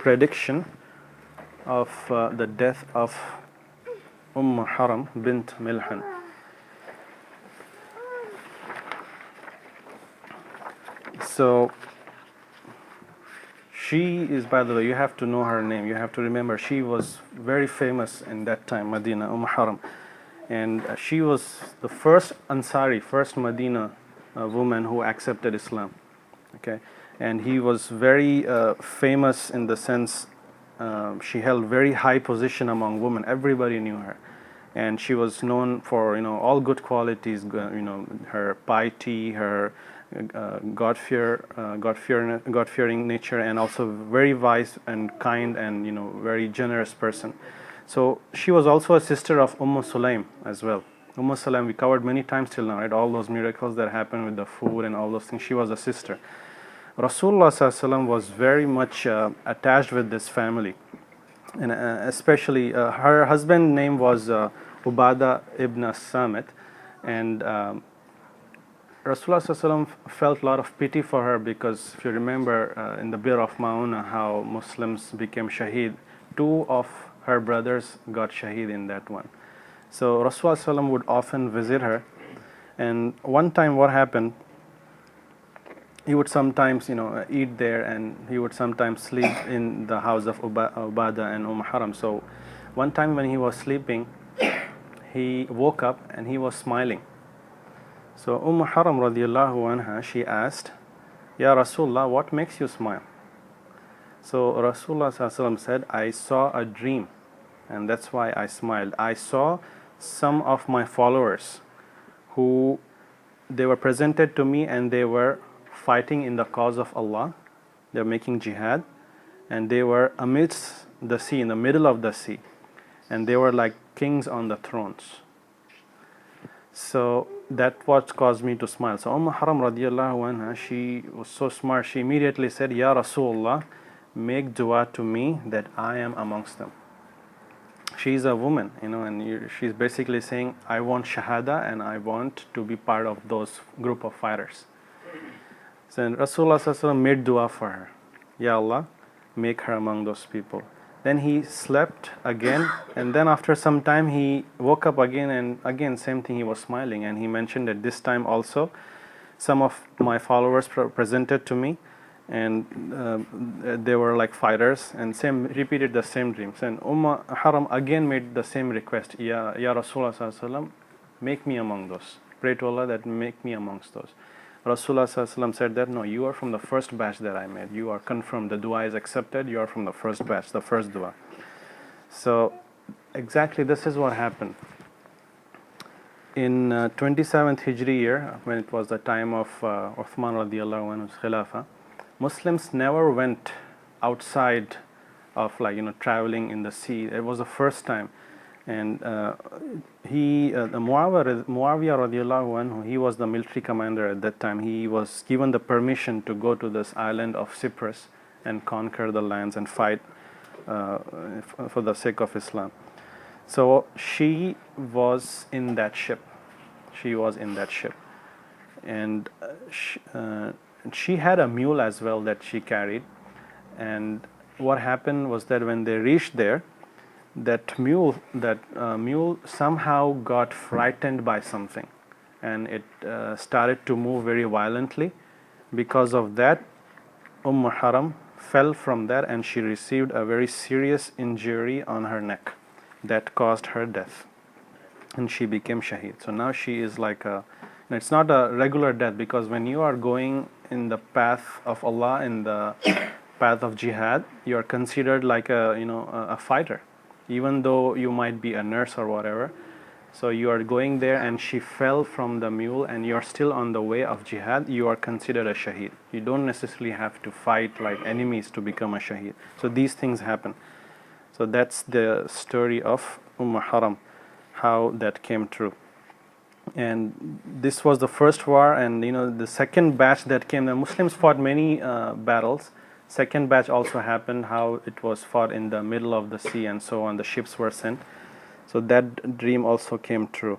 prediction of the death of Haram bint Milhan. So she is, by the way, you have to know her name. You have to remember she was very famous in that time, Medina, Haram. And she was the first Ansari, first Medina woman who accepted Islam. Okay, and he was very famous in the sense she held very high position among women. Everybody knew her, and she was known for all good qualities. Her piety, her God-fearing nature, and also very wise and kind and very generous person. So she was also a sister of Sulaim as well. Sulaim we covered many times till now, right? All those miracles that happened with the food and all those things. She was a sister. Rasulullah ﷺ was very much attached with this family, and especially her husband's name was Ubadah ibn Samit, and Rasulullah ﷺ felt a lot of pity for her because if you remember in the Bir of Mauna how Muslims became shaheed, 2 of her brothers got shaheed in that one. So Rasulullah ﷺ would often visit her, and one time what happened, he would sometimes eat there, and he would sometimes sleep in the house of Ubadah and Haram. So one time when he was sleeping, he woke up and he was smiling. So Haram radiallahu anha, she asked, Ya Rasulullah, what makes you smile? So Rasulullah ﷺ said, I saw a dream, and that's why I smiled. I saw some of my followers who they were presented to me, and they were fighting in the cause of Allah. They were making jihad, and they were amidst the sea, in the middle of the sea, and they were like kings on the thrones. So that what caused me to smile. So Haram radiallahu anha, she was so smart, she immediately said, Ya Rasulullah, make dua to me that I am amongst them. She's a woman, and she's basically saying, I want shahada and I want to be part of those group of fighters. So Rasulullah ﷺ made dua for her. Ya Allah, make her among those people. Then he slept again, and then after some time he woke up again, and again same thing, he was smiling, and he mentioned that this time also some of my followers presented to me, and they were like fighters, and repeated the same dreams. And Haram again made the same request, Ya Rasulullah ﷺ, make me among those. Pray to Allah that make me amongst those. Rasulullah ﷺ said that, no, you are from the first batch that I made. You are confirmed. The dua is accepted. You are from the first batch, the first dua. So exactly this is what happened. In 27th Hijri year, when it was the time of Uthman radiallahu anhu's Khilafah, Muslims never went outside of traveling in the sea. It was the first time. And Muawiyah radiallahu anhu, he was the military commander at that time. He was given the permission to go to this island of Cyprus and conquer the lands and fight for the sake of Islam. So she was in that ship. And she had a mule as well that she carried. And what happened was that when they reached there, that mule somehow got frightened by something, and it started to move very violently. Because of that, Haram fell from there, and she received a very serious injury on her neck that caused her death, and she became shaheed. So now she is like it's not a regular death, because when you are going in the path of Allah, in the path of jihad, you are considered like a fighter, even though you might be a nurse or whatever. So you are going there, and she fell from the mule, and you are still on the way of jihad. You are considered a shaheed. You don't necessarily have to fight like enemies to become a shaheed. So these things happen. So that's the story of Haram, how that came true. And this was the first war, and the second batch that came, the Muslims fought many battles. Second batch also happened, how it was fought in the middle of the sea and so on. The ships were sent. So that dream also came true.